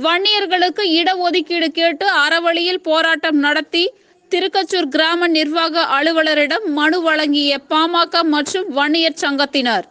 வன்னியர்களுக்கு இடஒதுக்கீடு கேட்டு அறவழியில் போராட்டம் நடத்தி திருக்கச்சூர் கிராம நிர்வாக அலுவலரிடம் மனு வழங்கிய பாமக மற்றும் வன்னியர் சங்கத்தினர்.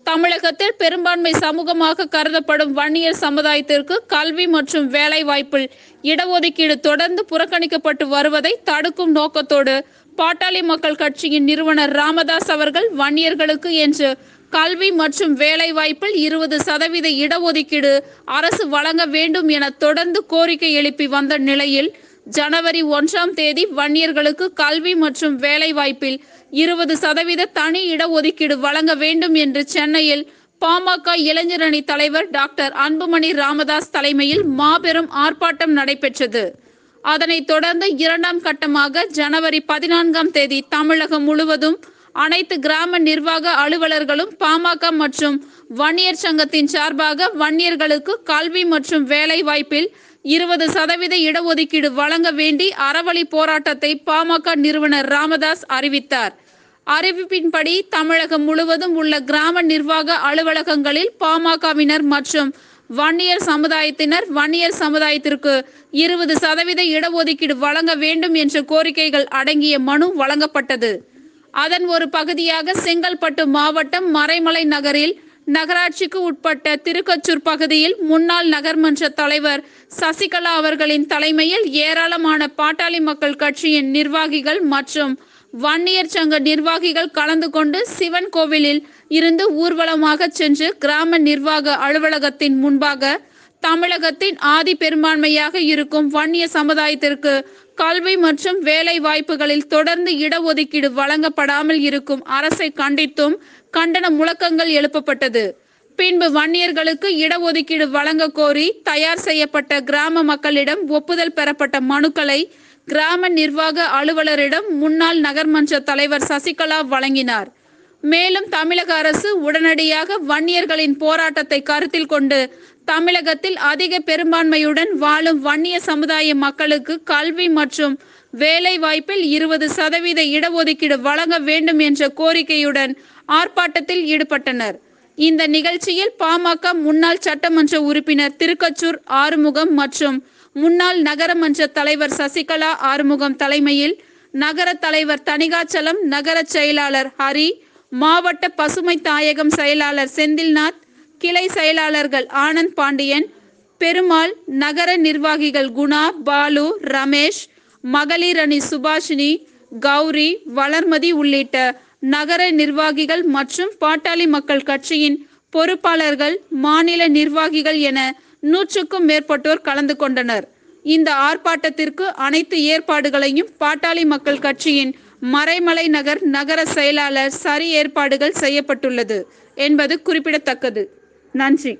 தமிழகத்தில் பெரும்பான்மை சமூகமாக கருதப்படும் வன்னியர் சமுதாயத்திற்கு கல்வி மற்றும் வேலை வாய்ப்பில் இடஒதுக்கீடு தொடர்ந்து புறக்கணிக்கப்பட்டு வருவதை தடுக்கும் நோக்கத்தோடு பாட்டாளி மக்கள் கட்சியின் நிறுவனர் ராமதாஸ் அவர்கள் வன்னியர்களுக்கு என்று கல்வி மற்றும் வேலை வாய்ப்பில் 20% இடஒதுக்கீடு அரசு வழங்க வேண்டும் என தொடர்ந்து கோரிக்கை எழுப்பி வந்த நிலையில் ஜனவரி 1ஆம் தேதி வன்னியர்களுக்கு கல்வி மற்றும் வேலை வாய்ப்பில் 20% தனி இடஒதுக்கீடு வழங்க வேண்டும் என்று சென்னையில் பாமக இளைஞரணி தலைவர் டாக்டர் அன்புமணி ராமதாஸ் தலைமையில் மாபெரும் ஆர்ப்பாட்டம் நடைபெற்றது. அதனைத் தொடர்ந்து 2ஆம் கட்டமாக ஜனவரி 14ஆம் தேதி தமிழகம் முழுவதும் அனைத்து கிராம நிர்வாக அலுவலர்களும் பாமக மற்றும் வன்னியர் சங்கத்தின் சார்பாக வன்னியர்களுக்கு கல்வி மற்றும் வேலை வாய்ப்பில் 20% இடஒதுக்கீடு வழங்க வேண்டி அறவழி போராட்டத்தை பாமக நிறுவனர் ராமதாஸ் அறிவித்தார். அறிவிப்பின்படி தமிழகம் முழுவதும் உள்ள கிராம நிர்வாக அலுவலகங்களில் பாமகவினர் மற்றும் வன்னியர் சமுதாயத்தினர் வன்னியர் சமுதாயத்திற்கு 20% இடஒதுக்கீடு வழங்க வேண்டும் என்ற கோரிக்கைகள் அடங்கிய மனு வழங்கப்பட்டது. அதன் ஒரு பகுதியாக செங்கல்பட்டு மாவட்டம் மறைமலை நகரில் நகராட்சிக்கு உட்பட்ட திருக்கச்சூர் பகுதியில் முன்னாள் நகர்மன்ற தலைவர் சசிகலா அவர்களின் தலைமையில் ஏராளமான பாட்டாளி மக்கள் கட்சியின் நிர்வாகிகள் மற்றும் வன்னியர் சங்க நிர்வாகிகள் கலந்து கொண்டு சிவன் கோவிலில் இருந்து ஊர்வலமாக சென்று கிராம நிர்வாக அலுவலகத்தின் முன்பாக தமிழகத்தின் ஆதி பெரும்பான்மையாக இருக்கும் வன்னிய சமுதாயத்திற்கு கல்வி மற்றும் வேலை வாய்ப்புகளில் தொடர்ந்து இடஒதுக்கீடு வழங்கப்படாமல் இருக்கும் அரசை கண்டித்தும் கண்டன முழக்கங்கள் எழுப்பப்பட்டது. பின்பு வன்னியர்களுக்கு இடஒதுக்கீடு வழங்க கோரி தயார் செய்யப்பட்ட கிராம மக்களிடம் ஒப்புதல் பெறப்பட்ட மனுக்களை கிராம நிர்வாக அலுவலரிடம் முன்னாள் நகர்மன்ற தலைவர் சசிகலா வழங்கினார். மேலும் தமிழக அரசு உடனடியாக வன்னியர்களின் போராட்டத்தை கருத்தில் கொண்டு தமிழகத்தில் அதிக பெரும்பான்மையுடன் வாழும் வன்னிய சமுதாய மக்களுக்கு கல்வி மற்றும் வேலை வாய்ப்பில் 20% இடஒதுக்கீடு வழங்க வேண்டும் என்ற கோரிக்கையுடன் ஆர்ப்பாட்டத்தில் ஈடுபட்டனர். இந்த நிகழ்ச்சியில் பாமக முன்னாள் சட்டமன்ற உறுப்பினர் திருக்கச்சூர் ஆறுமுகம் மற்றும் முன்னாள் நகரமன்ற தலைவர் சசிகலா ஆறுமுகம் தலைமையில் நகர தலைவர் தணிகாச்சலம், நகர செயலாளர் ஹரி, மாவட்ட பசுமை தாயகம் செயலாளர் செந்தில்நாத், கிளை செயலாளர்கள் ஆனந்த் பாண்டியன், பெருமாள், நகர நிர்வாகிகள் குணா, பாலு, ரமேஷ், மகளிர் அணி சுபாஷினி, கௌரி, வளர்மதி உள்ளிட்ட நகர நிர்வாகிகள் மற்றும் பாட்டாளி மக்கள் கட்சியின் பொறுப்பாளர்கள், மாநில நிர்வாகிகள் என 100க்கும் மேற்பட்டோர் கலந்து கொண்டனர். இந்த ஆர்ப்பாட்டத்திற்கு அனைத்து ஏற்பாடுகளையும் பாட்டாளி மக்கள் கட்சியின் மறைமலை நகர் நகர செயலாளர் சரி ஏற்பாடுகள் செய்யப்பட்டுள்ளது என்பது குறிப்பிடத்தக்கது. நன்றி.